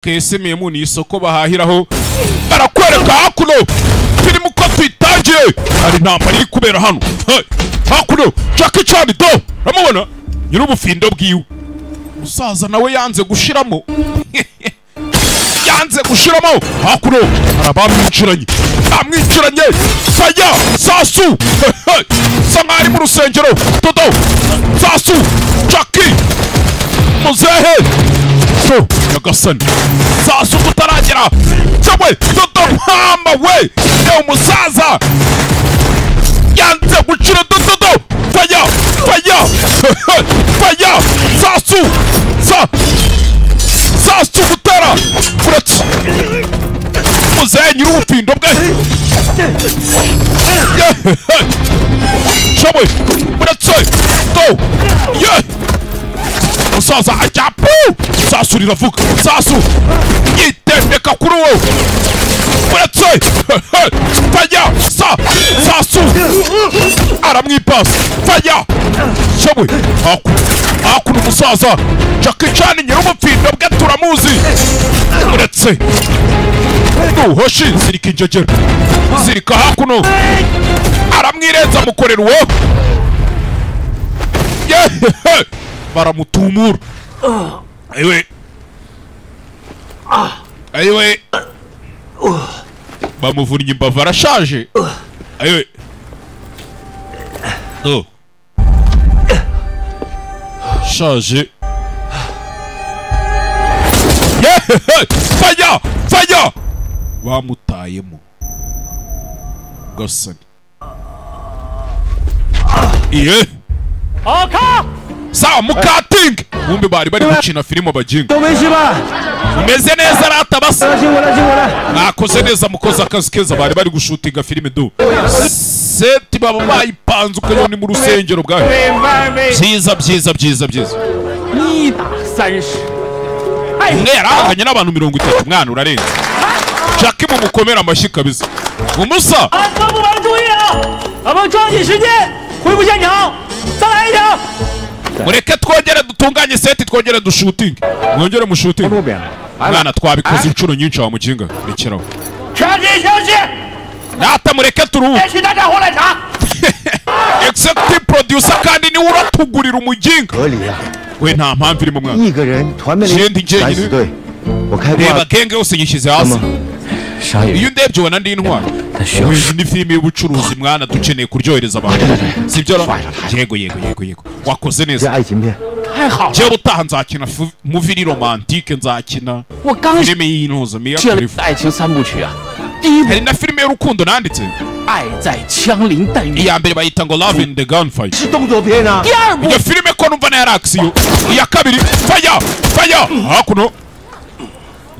KSM ni isoko bahahiraho barakwereka hakuno filime uko tuyitangiye hari intambara iri kubera hano hakuno Jackie Chan do ramubona nyir'ubufindo bwiwe musaza nawe yanze gushiramo yanze gushiramo hakuno arabamwiciranye saya sasu samari mu rusengero todo sasu Jackie muzehe so yagasani sasu kutaragera cyangwa todo mama we yo musaza yanze gucira todo faya sasu sasu kutara kurati muzehe nyir'ubufindo bwe cyangwa muratse do musaza ajapu sasu riravuga sasu yitendeka kuri wowe muratse faya sasu aramwipasa faya cyangwa hakuno umusaza Jackie Chan nyir'ubufindo bwe turamuzi muratse hoshi zirika injegera zirika hakuno aramwirenza mukorera uwo baramutumura ayiwe bamuvunnye imbavu arashaje ayiwe shaje faya bamutayemo gasani sawa mukating bumbi bari gukina filime bajinga umeze neza rata basa nakoze neza mukoze akazi keza bari gushutinga filime do seti baba bayipanze uko ni mu rusengero bwayo byiza umwe yarahanganye n'abantu 30 mwana urarenze Jackie mu mukomera amashyi kabisa umusa mureke twongere dutunganye seti twongere dushuting mwongere mu shooting mwana twabikoze inshuro nyinshi wa mukinga rekeraho nata mureke turuhu executive producer kandi ni uratugurira umuginga we nta mpamvu iri mu mwana jendi njyenyine reba genge yose nyishyize hasi iyo ndebye ubona ndi intwara ni filime y'ubucuruzi mwana dukeneye kuryohereza abantu sibyo yego wakoze neza jewe utaha nzakina movie romantique nzakina filime y'intuza miya hari na filime y'urukundo nanditse iya mbere bayita ngo Love in the Gunfight iyo filime ko numva na yari action iya kabiri faya hakuno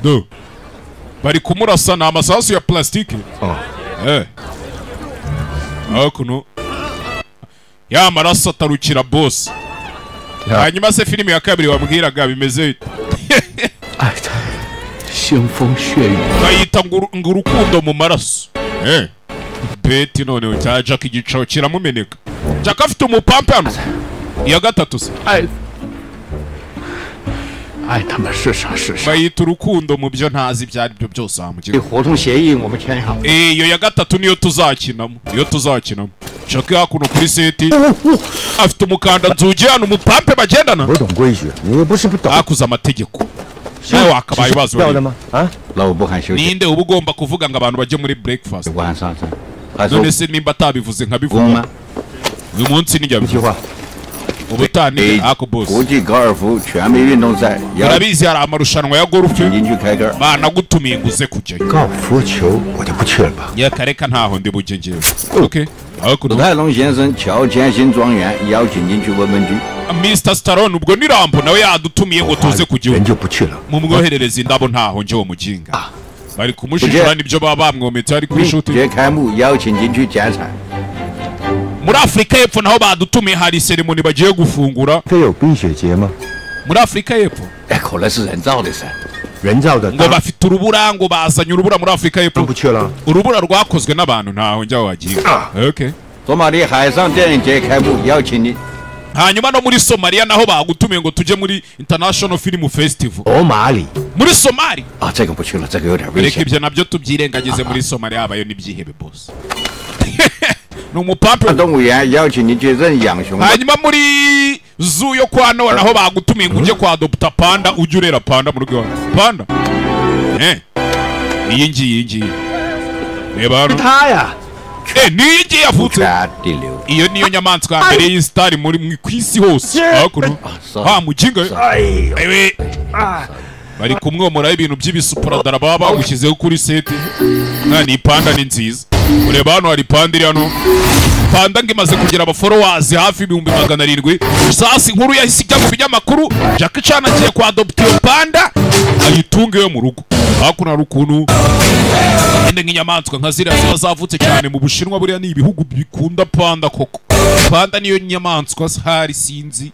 do bari kumurasa na amasasu ya plastike hakuno ya maraso atarukira boss hanyuma se filime ya kabiri wambwiraga bimeze bayita ngo urukundo mu maraso beti none cya Jackie igicaho kiramumeneka Jackie afite umupampe hano iya gatatu se bayita urukundo mu byo ntazi byari byo byose amugira iyo ya gatatu niyo tuzakinamo Jackie hakuno kuri seti afite umukanda nzugi hano umupampe bagendana hakuza amategeko nawe wakabaye bazo ninde uba ugomba kuvuga ngo abantu bajye muri breakfast none se nimba atabivuze nkabivuga uyu munsi nijya ubutani ako boss urabizi hari amarushanwa ya golf banagutumiye nguze kujyayo yakareka ntaho ndi bujye ngewe okay Mr. Stallone ubwo ni Rambo nawe yadutumiye ngo tuze kujyayo mumwoherereza indabo ntaho nje wo mujinga bari kumushishura nibyo baba bamwometse ari kuri shooting muri Afrika y'Epfo naho badutumiye hari ceremony bagiye gufungura muri Afrika y'Epfo ngo bafite urubura ngo bazanye urubura muri Afrika y'Epfo urubura rwakozwe n'abantu ntaho njya wagiye okay hanyuma no muri Somalia naho bagutumiye ngo tuje muri International Film Festival. Mali. Muri Somalia. 这个不去了，这个有点危险。 Reka ibyo nabyo tubyirengagize muri Somalia abayo nibyihebe boss. Numupampe 动物园邀请你去认养熊。 hanyuma muri zoo yo kwa Noah naho bagutumiye ngo uje kwa adopta panda uje urera panda mu rugo. Panda. Iyi ngiyi. Reba hano. 他呀。 niyi ngiyi yavutse. Iyo niyo nyamaswa mbere y'istari muri kwisi hose. Hakuno. Mujinga. Ewe. Bari kumwomora ibintu by'ibisupuradara baba bagushyizeho kuri seti. Ni panda ni nziza. Ureba hano hari panda iri hano. Panda ngo imaze kugira abafollowers hafi 700,000. Sasa inkuru yahise ijya mu binyamakuru. Jackie Chan agiye kwa adopta iyo panda ayitunge yo mu rugo. Hakuno hari ukuntu ende nk'inyamaswa nka ziriya ziba zavutse cyane mu Bushinwa. Buriya ni ibihugu bikunda panda koko. Panda niyo nyamaswa hari sinzi